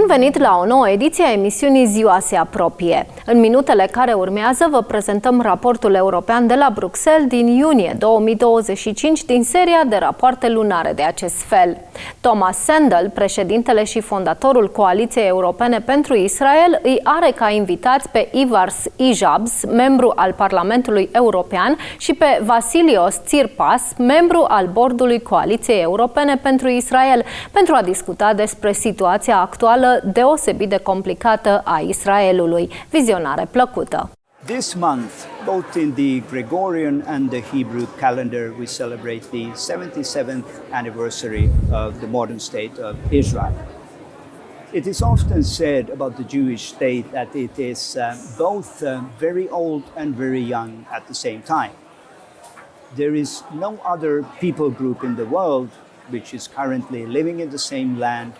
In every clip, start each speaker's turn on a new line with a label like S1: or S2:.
S1: Bun venit la o nouă ediție a emisiunii Ziua se apropie. În minutele care urmează vă prezentăm raportul european de la Bruxelles din iunie 2025 din seria de rapoarte lunare de acest fel. Tomas Sandell, președintele și fondatorul Coaliției Europene pentru Israel, îi are ca invitați pe Ivars Ijabs, membru al Parlamentului European, și pe Vassilios Tsirmpas, membru al bordului Coaliției Europene pentru Israel, pentru a discuta despre situația actuală deosebit de complicată a Israelului. Vizionare plăcută!
S2: This month, both in the Gregorian and the Hebrew calendar, we celebrate the 77th anniversary of the modern state of Israel. It is often said about the Jewish state that it is both very old and very young at the same time. There is no other people group in the world which is currently living in the same land,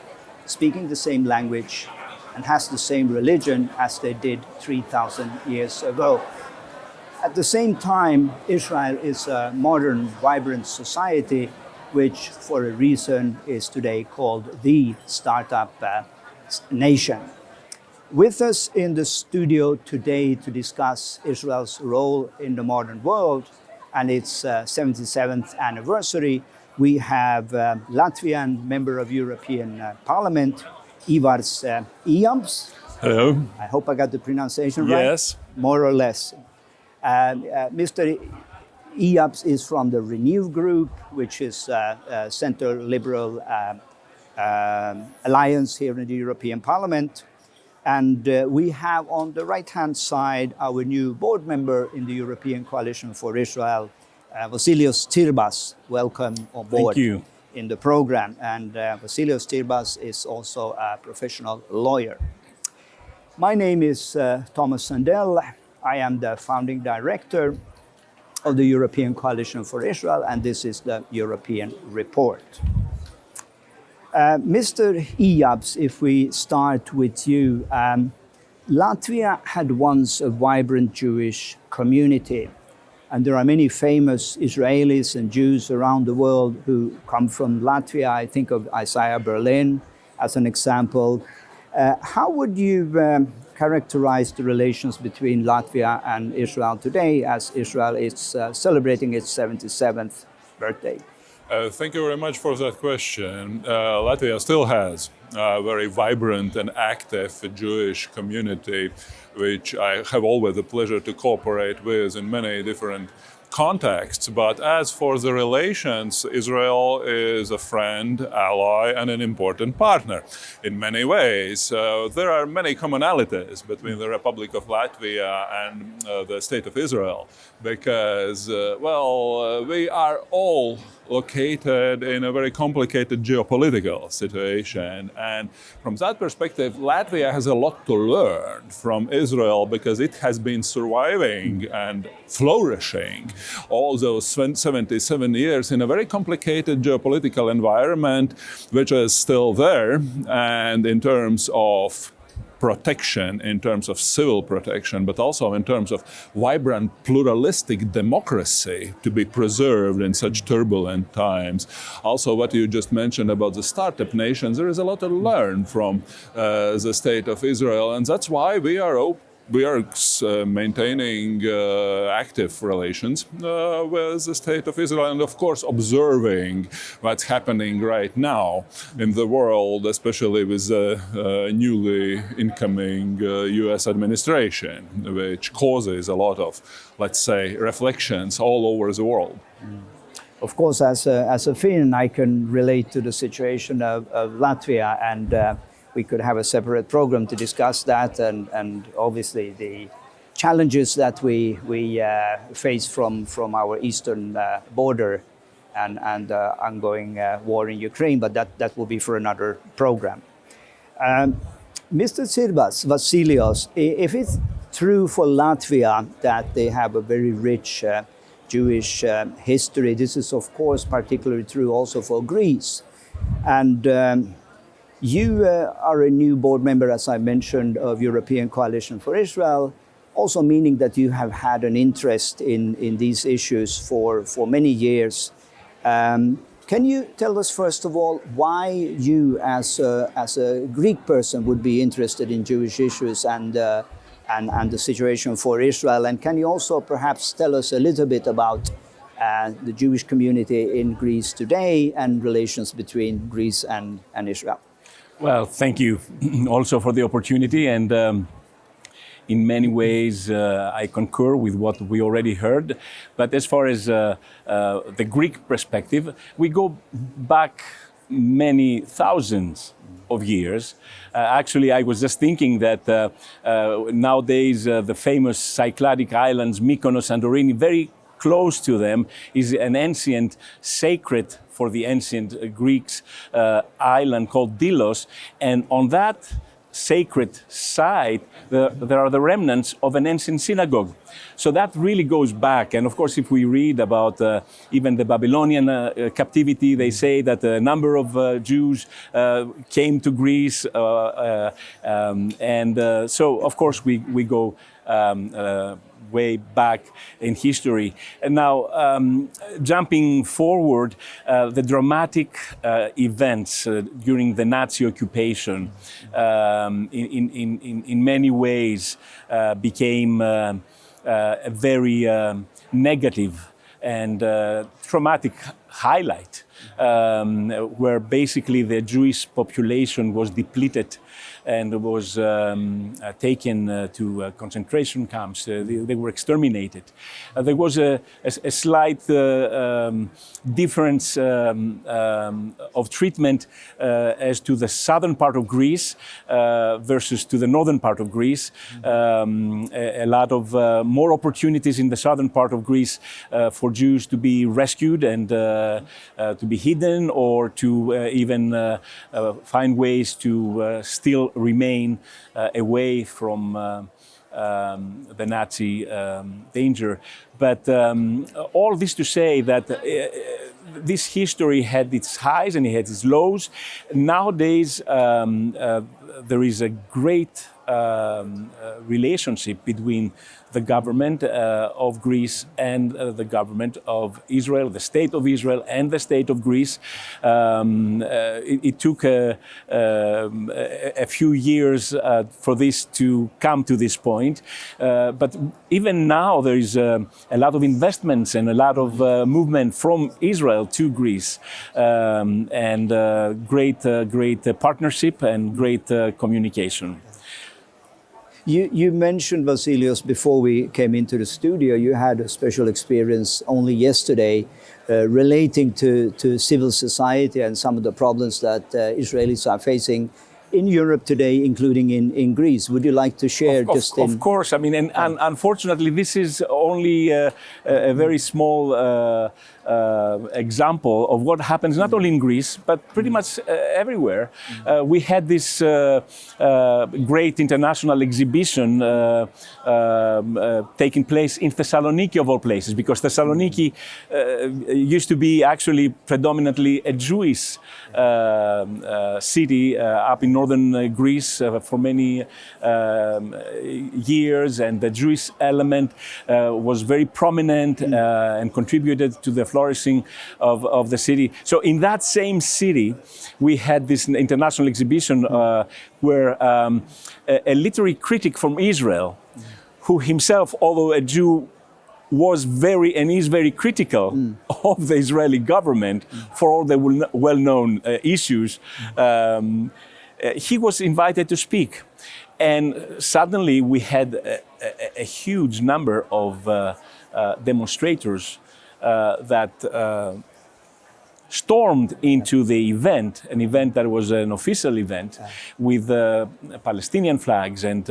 S2: speaking the same language, and has the same religion as they did 3,000 years ago. At the same time, Israel is a modern, vibrant society, which for a reason is today called the startup nation. With us in the studio today to discuss Israel's role in the modern world and its 77th anniversary, we have Latvian member of European Parliament, Ivars Ijabs.
S3: Hello.
S2: I hope I got the pronunciation right.
S3: Yes.
S2: More or less. Mr. Ijabs is from the Renew Group, which is a center liberal alliance here in the European Parliament. And we have on the right-hand side our new board member in the European Coalition for Israel, Vassilios Tsirmpas. Welcome on board.
S3: Thank you.
S2: In the program, and Vassilios Tsirmpas is also a professional lawyer. My name is Tomas Sandell. I am the founding director of the European Coalition for Israel, and this is the European Report. Mr. Ijabs, if we start with you, Latvia had once a vibrant Jewish community. And there are many famous Israelis and Jews around the world who come from Latvia. I think of Isaiah Berlin as an example. How would you characterize the relations between Latvia and Israel today, as Israel is celebrating its 77th birthday?
S3: Thank you very much for that question. Latvia still has a very vibrant and active Jewish community, which I have always the pleasure to cooperate with in many different contexts. But as for the relations, Israel is a friend, ally, and an important partner in many ways. There are many commonalities between the Republic of Latvia and the State of Israel because, we are all located in a very complicated geopolitical situation. And from that perspective, Latvia has a lot to learn from Israel because it has been surviving and flourishing all those 77 years in a very complicated geopolitical environment, which is still there. And in terms of protection, in terms of civil protection, but also in terms of vibrant pluralistic democracy to be preserved in such turbulent times. Also, what you just mentioned about the startup nations, there is a lot to learn from the State of Israel, and that's why we are maintaining active relations with the State of Israel and, of course, observing what's happening right now in the world, especially with the newly incoming U.S. administration, which causes a lot of, let's say, reflections all over the world.
S2: Of course, as a Finn, I can relate to the situation of Latvia, and we could have a separate program to discuss that, and obviously the challenges that we face from our eastern border and ongoing war in Ukraine, but that will be for another program. Mr. Tsirmpas, Vassilios, if it's true for Latvia that they have a very rich Jewish history, this is of course particularly true also for Greece. And you are a new board member, as I mentioned, of European Coalition for Israel, also meaning that you have had an interest in these issues for many years. Can you tell us, first of all, why you, as a Greek person, would be interested in Jewish issues and the situation for Israel? And can you also perhaps tell us a little bit about the Jewish community in Greece today and relations between Greece and Israel?
S4: Well, thank you also for the opportunity. And in many ways, I concur with what we already heard. But as far as the Greek perspective, we go back many thousands of years. Actually, I was just thinking that nowadays the famous Cycladic islands, Mykonos, Santorini, very close to them is an ancient sacred for the ancient Greeks island called Delos. And on that sacred site, there are the remnants of an ancient synagogue. So that really goes back. And of course, if we read about even the Babylonian captivity, they say that a number of Jews came to Greece. So, of course, we go way back in history. And now, jumping forward, the dramatic events during the Nazi occupation in many ways became a very negative and traumatic highlight, where basically the Jewish population was depleted and was taken to concentration camps. They were exterminated. There was a slight difference of treatment as to the southern part of Greece versus to the northern part of Greece. A lot of more opportunities in the southern part of Greece for Jews to be rescued and to be hidden, or to even find ways to still remain away from the Nazi danger. But all this to say that this history had its highs and it had its lows. Nowadays, there is a great relationship between the government of Greece and the government of Israel, the state of Israel and the state of Greece. It took a few years for this to come to this point. But even now there is a lot of investments and a lot of movement from Israel to Greece, and great partnership and great communication.
S2: You mentioned, Vassilios, before we came into the studio, you had a special experience only yesterday relating to civil society and some of the problems that Israelis are facing in Europe today, including in Greece. Would you like to share
S4: Of course. I mean, and unfortunately, this is only a very small example of what happens not only in Greece, but pretty much everywhere. We had this great international exhibition taking place in Thessaloniki, of all places, because Thessaloniki used to be actually predominantly a Jewish city up in northern Greece for many years, and the Jewish element was very prominent and contributed to the flourishing of the city. So in that same city, we had this international exhibition where a literary critic from Israel, who himself, although a Jew, was very and is very critical of the Israeli government for all the well-known issues, he was invited to speak. And suddenly we had a huge number of demonstrators that stormed into the event, an event that was an official event with Palestinian flags, and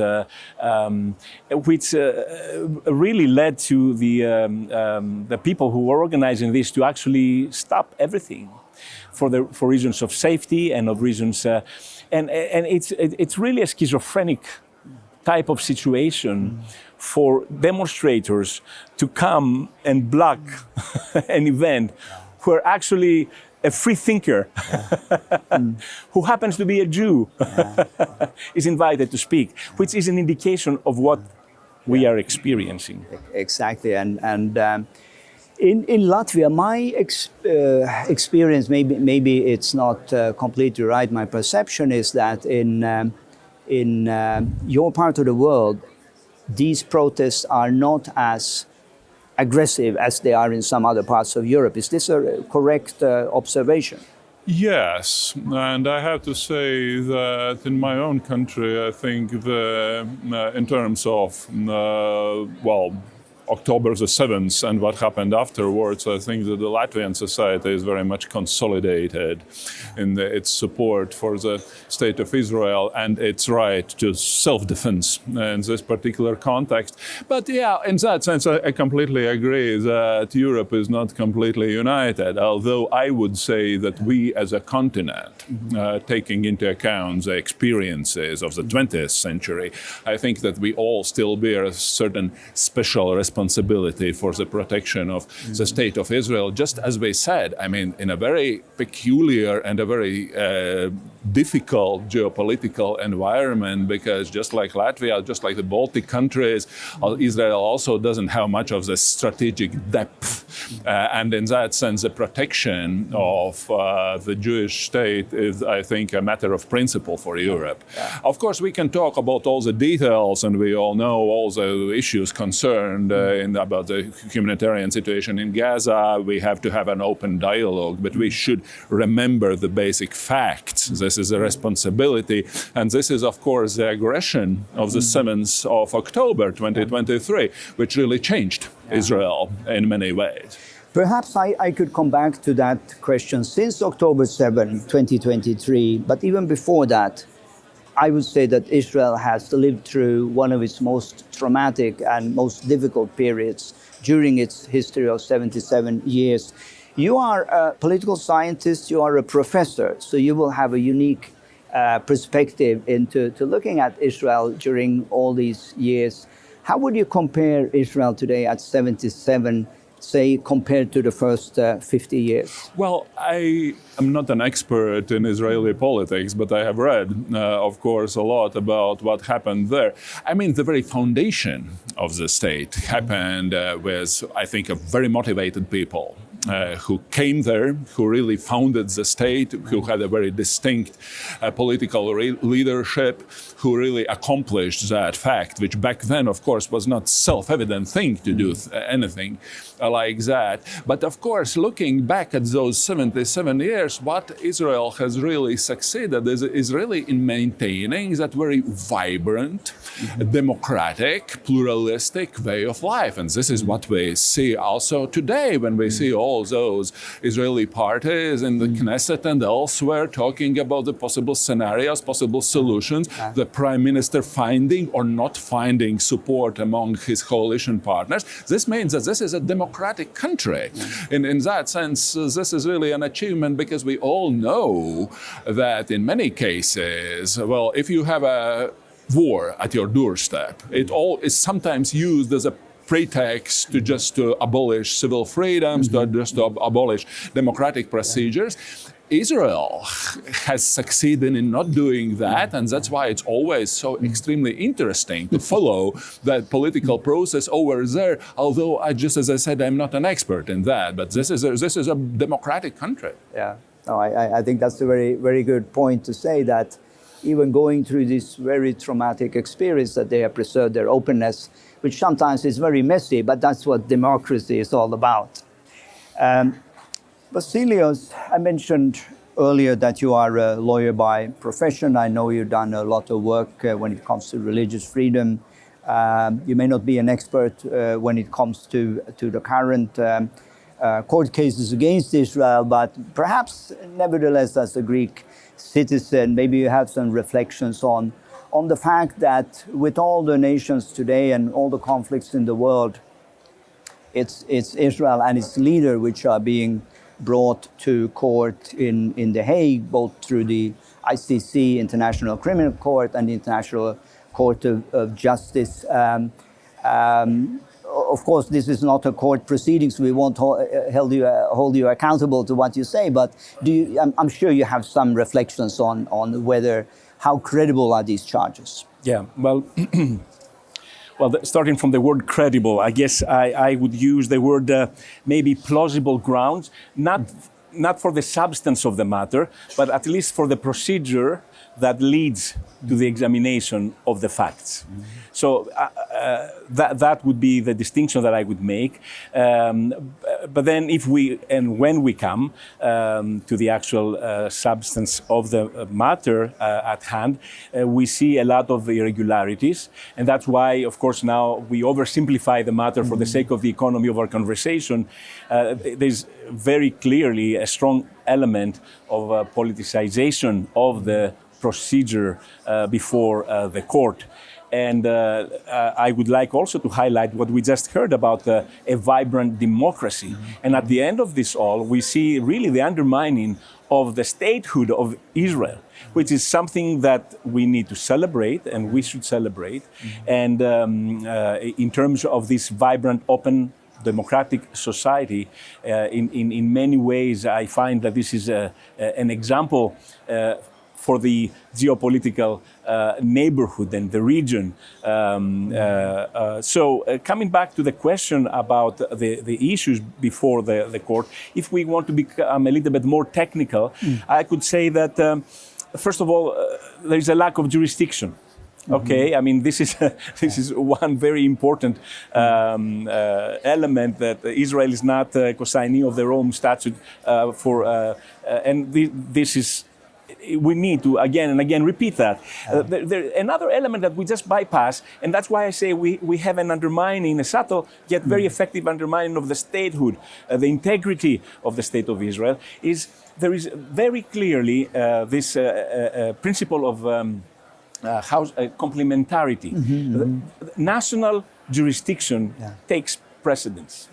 S4: which really led to the people who were organizing this to actually stop everything for reasons of safety and of reasons, and it's really a schizophrenic type of situation for demonstrators to come and block an event where actually a free thinker who happens to be a Jew is invited to speak, which is an indication of what we are experiencing.
S2: Exactly, and In Latvia, my experience, maybe it's not completely right, my perception is that in your part of the world, these protests are not as aggressive as they are in some other parts of Europe. Is this a correct observation?
S3: Yes, and I have to say that in my own country, I think in terms of, October the 7th and what happened afterwards, I think that the Latvian society is very much consolidated in its support for the state of Israel and its right to self-defense in this particular context. But yeah, in that sense, I completely agree that Europe is not completely united, although I would say that we as a continent, taking into account the experiences of the 20th century, I think that we all still bear a certain special responsibility for the protection of the state of Israel, just as we said, I mean, in a very peculiar and a very difficult geopolitical environment, because just like Latvia, just like the Baltic countries, Israel also doesn't have much of the strategic depth. And in that sense, the protection of the Jewish state is, I think, a matter of principle for Europe. Yeah. Of course, we can talk about all the details, and we all know all the issues concerned about the humanitarian situation in Gaza. We have to have an open dialogue, but we should remember the basic facts. This is a responsibility, and this is, of course, the aggression of the 7th of October 2023, which really changed Israel in many ways.
S2: Perhaps I could come back to that question. Since October 7, 2023, but even before that, I would say that Israel has lived through one of its most traumatic and most difficult periods during its history of 77 years. You are a political scientist, you are a professor, so you will have a unique perspective into looking at Israel during all these years. How would you compare Israel today at 77, say, compared to the first 50 years?
S3: Well, I am not an expert in Israeli politics, but I have read, of course, a lot about what happened there. I mean, the very foundation of the state happened with, I think, a very motivated people. Who came there, who really founded the state, who had a very distinct political leadership, who really accomplished that fact, which back then, of course, was not self-evident thing to do anything like that. But of course, looking back at those 77 years, what Israel has really succeeded is really in maintaining that very vibrant, democratic, pluralistic way of life. And this is what we see also today when we see all those Israeli parties in the Knesset and elsewhere talking about the possible scenarios, possible solutions, the prime minister finding or not finding support among his coalition partners. This means that this is a democratic country. In that sense, this is really an achievement, because we all know that in many cases, well, if you have a war at your doorstep, it all is sometimes used as a pretext to abolish civil freedoms, to abolish democratic procedures. Israel has succeeded in not doing that, and that's why it's always so extremely interesting to follow that political process over there. Although, just as I said, I'm not an expert in that, but this is a democratic country.
S2: Yeah, no, I think that's a very, very good point to say that even going through this very traumatic experience, that they have preserved their openness, which sometimes is very messy, but that's what democracy is all about. Vassilios, I mentioned earlier that you are a lawyer by profession. I know you've done a lot of work when it comes to religious freedom. You may not be an expert when it comes to the current court cases against Israel, but perhaps nevertheless, as a Greek citizen, maybe you have some reflections on the fact that with all the nations today and all the conflicts in the world, it's Israel and its leader which are being brought to court in The Hague, both through the ICC, International Criminal Court, and the International Court of Justice. Of course, this is not a court proceedings. We won't hold you accountable to what you say, but I'm sure you have some reflections on how credible are these charges?
S4: Yeah, well, well, starting from the word credible, I guess I would use the word maybe plausible grounds, not for the substance of the matter, but at least for the procedure that leads to the examination of the facts. So that would be the distinction that I would make. But then if we, and when we come to the actual substance of the matter at hand, we see a lot of irregularities. And that's why, of course, now we oversimplify the matter for the sake of the economy of our conversation. There's very clearly a strong element of politicization of the procedure before the court. And I would like also to highlight what we just heard about a vibrant democracy. And at the end of this all, we see really the undermining of the statehood of Israel, which is something that we need to celebrate and we should celebrate. And in terms of this vibrant, open, democratic society, in many ways, I find that this is an example for the geopolitical neighborhood and the region. So coming back to the question about the issues before the court, if we want to become a little bit more technical, I could say that, first of all, there is a lack of jurisdiction. Okay, I mean, this is one very important element, that Israel is not a co-signee of the Rome Statute and this is, we need to again and again repeat that. Another element that we just bypass, and that's why I say we have an undermining, a subtle yet very effective undermining of the statehood, the integrity of the State of Israel, is there is very clearly this principle of complementarity. National jurisdiction takes precedence.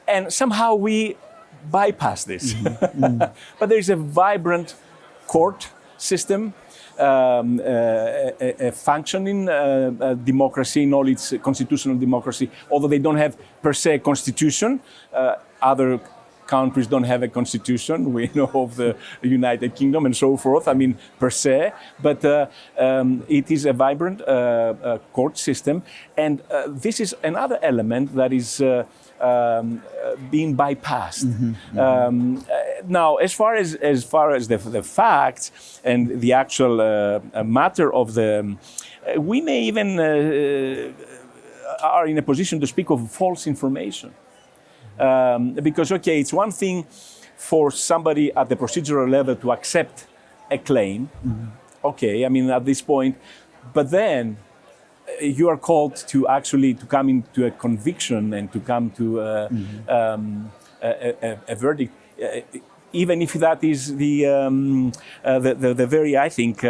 S4: And somehow we bypass this. But there is a vibrant court system, a functioning democracy in all its constitutional democracy, although they don't have per se a constitution. Other countries don't have a constitution. We know of the United Kingdom and so forth, I mean, per se, but it is a vibrant court system. And this is another element that is being bypassed. Now, as far as the facts and the actual matter of the, we may even are in a position to speak of false information. Because, okay, it's one thing for somebody at the procedural level to accept a claim. Okay, I mean, at this point, but then you are called to actually to come into a conviction and to come to a verdict, even if that is the very, I think,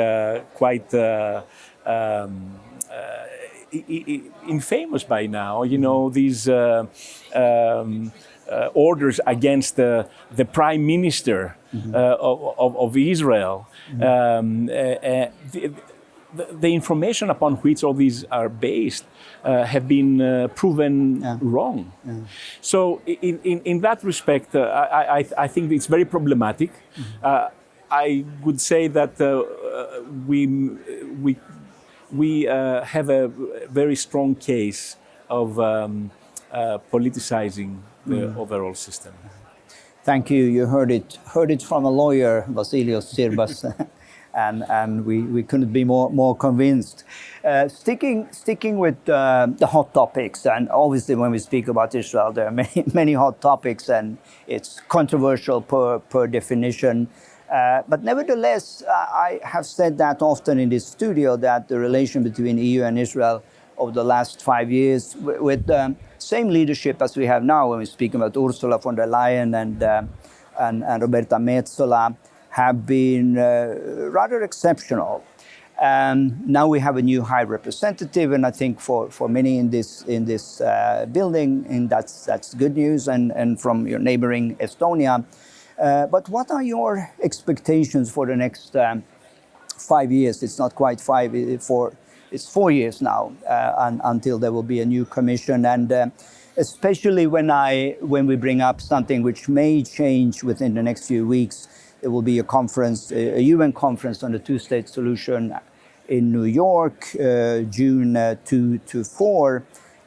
S4: quite infamous by now, you know, these orders against the Prime Minister of Israel. The information upon which all these are based have been proven wrong. So in that respect, I think it's very problematic. I would say that we have a very strong case of politicizing the overall system.
S2: Thank you. You heard it from a lawyer, Vassilios Tsirmpas, and we couldn't be more convinced. Sticking with the hot topics, and obviously when we speak about Israel, there are many hot topics, and it's controversial per definition. But nevertheless, I have said that often in this studio, that the relation between EU and Israel over the last 5 years, with the same leadership as we have now, when we speak about Ursula von der Leyen and Roberta Metsola, have been rather exceptional. Now we have a new High Representative, and I think for many in this building, and that's good news, and from your neighboring Estonia. But what are your expectations for the next 5 years? It's not quite five, it's 4 years now until there will be a new commission. And especially when we bring up something which may change within the next few weeks, there will be a conference, a UN conference on the two-state solution in New York, June 2 to 4.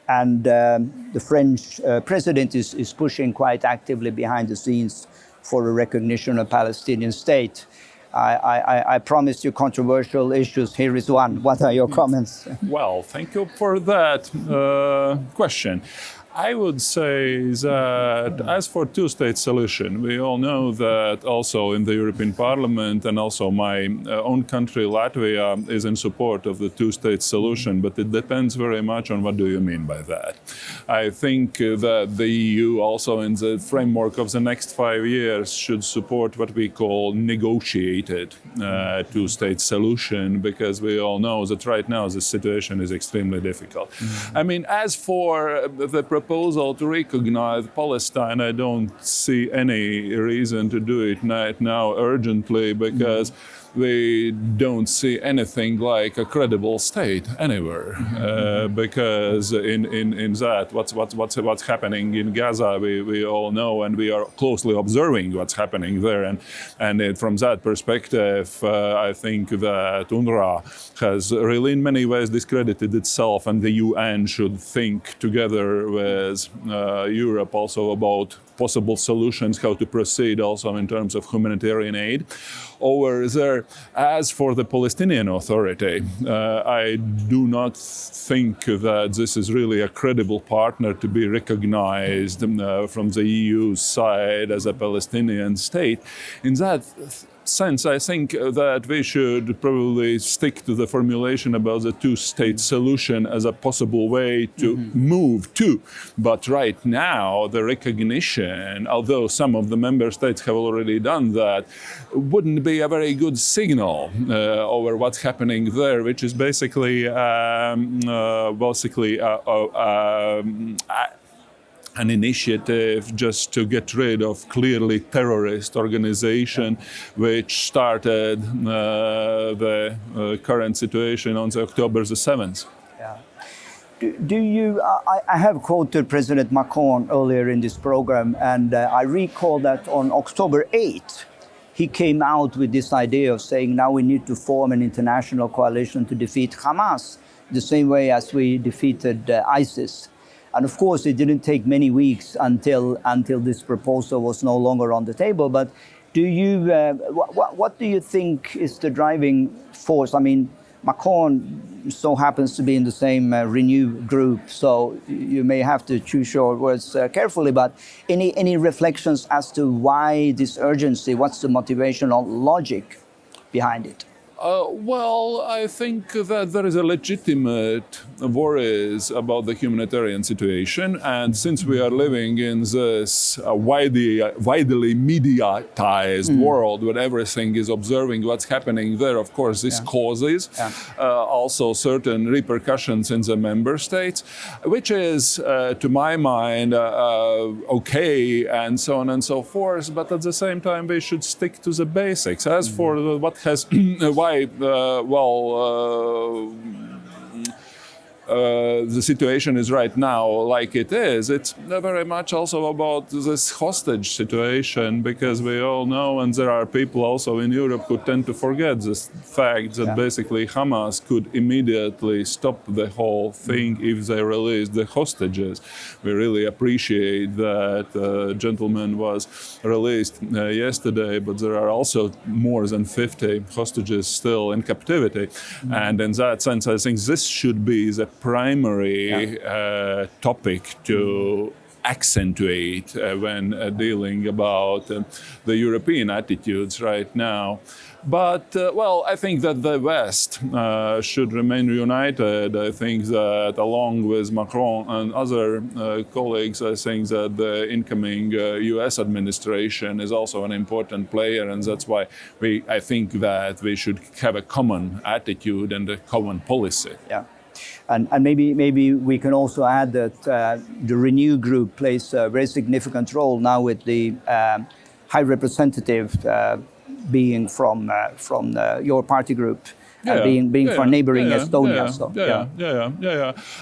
S2: And the French president is pushing quite actively behind the scenes for a recognition of Palestinian state. I promised you controversial issues. Here is one. What are your comments?
S3: Well, thank you for that question. I would say that as for two-state solution, we all know that also in the European Parliament and also my own country, Latvia, is in support of the two-state solution, but it depends very much on what do you mean by that. I think that the EU also in the framework of the next 5 years should support what we call negotiated two-state solution, because we all know that right now the situation is extremely difficult. I mean, as for the proposal to recognize Palestine, I don't see any reason to do it right now urgently, because we don't see anything like a credible state anywhere. Because in that, what's happening in Gaza, we all know, and we are closely observing what's happening there. And from that perspective, I think that UNRWA has really in many ways discredited itself, and the UN should think together with Europe also about possible solutions, how to proceed also in terms of humanitarian aid over there. As for the Palestinian Authority, I do not think that this is really a credible partner to be recognized from the EU side as a Palestinian state. In that sense, I think that we should probably stick to the formulation about the two-state solution as a possible way to move to. But right now, the recognition, although some of the member states have already done that, wouldn't be a very good signal over what's happening there, which is basically an initiative just to get rid of clearly terrorist organization, which started the current situation on October the 7th.
S2: Yeah. Do you? I have quoted President Macron earlier in this program, and I recall that on October 8th, he came out with this idea of saying now we need to form an international coalition to defeat Hamas, the same way as we defeated ISIS. And of course, it didn't take many weeks until this proposal was no longer on the table. But do you, what do you think is the driving force? I mean, Macron so happens to be in the same Renew group, so you may have to choose your words carefully. But any reflections as to why this urgency? What's the motivational logic behind it?
S3: Well, I think that there is a legitimate worries about the humanitarian situation, and since we are living in this widely mediatized world where everything is observing what's happening there, of course, this causes also certain repercussions in the member states, which is, to my mind, okay, and so on and so forth. But at the same time, we should stick to the basics. As for what has why the situation is right now like it is, it's very much also about this hostage situation, because we all know, and there are people also in Europe who tend to forget this fact that basically Hamas could immediately stop the whole thing if they release the hostages. We really appreciate that gentleman was released yesterday, but there are also more than 50 hostages still in captivity. And in that sense, I think this should be the primary topic to accentuate when dealing about the European attitudes right now. But, well, I think that the West should remain united. I think that along with Macron and other colleagues, I think that the incoming US administration is also an important player, and that's why I think that we should have a common attitude and a common policy.
S2: Yeah. And maybe we can also add that the Renew group plays a very significant role now with the High Representative being from your party group. being for neighboring Estonia.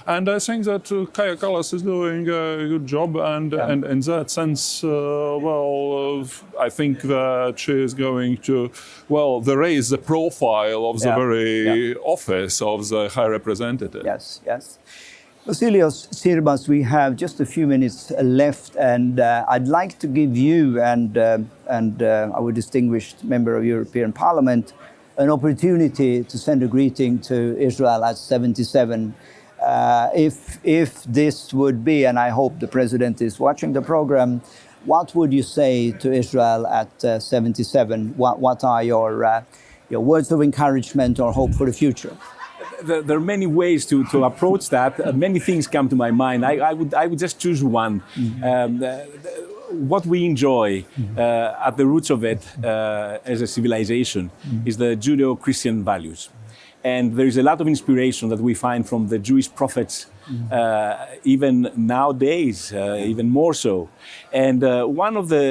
S3: And I think that Kaja Kallas is doing a good job, and in that sense, I think that she is going to, raise the profile of the very office of the High Representative.
S2: Yes. Vassilios Tsirmpas, we have just a few minutes left, and I'd like to give you and our distinguished member of European Parliament an opportunity to send a greeting to Israel at 77. If this would be, and I hope the President is watching the program, what would you say to Israel at 77? What are your words of encouragement or hope for the future?
S4: There are many ways to approach that. Many things come to my mind. I would just choose one. What we enjoy at the roots of it as a civilization is the Judeo-Christian values. And there is a lot of inspiration that we find from the Jewish prophets, even nowadays, even more so. And one of the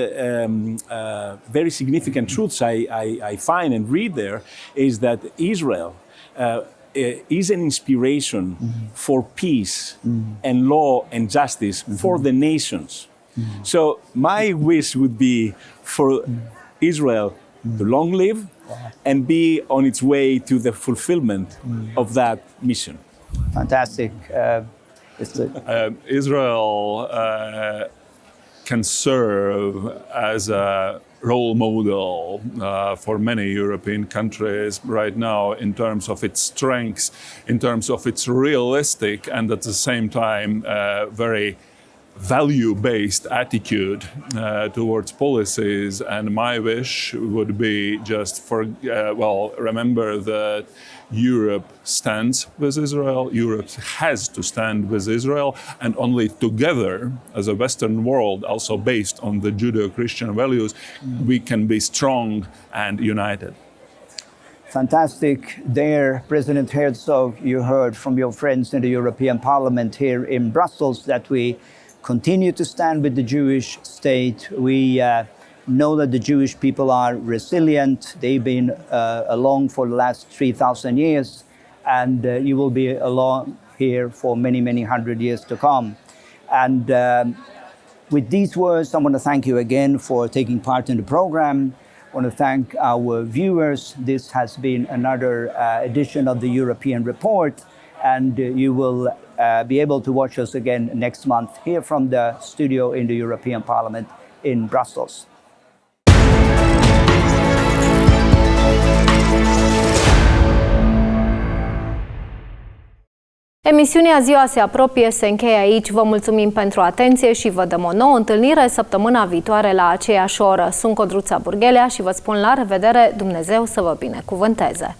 S4: very significant truths I find and read there is that Israel is an inspiration for peace and law and justice for the nations. So my wish would be for Israel to long live and be on its way to the fulfillment of that mission.
S2: Fantastic.
S3: Israel can serve as a role model for many European countries right now in terms of its strengths, in terms of its realistic and at the same time very value-based attitude towards policies. And my wish would be just remember that Europe stands with Israel, Europe has to stand with Israel, and only together as a Western world, also based on the Judeo-Christian values, we can be strong and united.
S2: Fantastic. There, President Herzog, you heard from your friends in the European Parliament here in Brussels that we continue to stand with the Jewish state. We know that the Jewish people are resilient. They've been along for the last 3,000 years, and you will be along here for many, many hundred years to come. And with these words, I want to thank you again for taking part in the program. I want to thank our viewers. This has been another edition of the European Report, and you will be able to watch us again next month here from the studio in the European Parliament in Brussels.
S1: Emisiunea Ziua se apropie, se încheie aici. Vă mulțumim pentru atenție și vă dăm o nouă întâlnire săptămâna viitoare la aceeași oră. Sunt Codruța Burghelea și vă spun la revedere. Dumnezeu să vă binecuvânteze!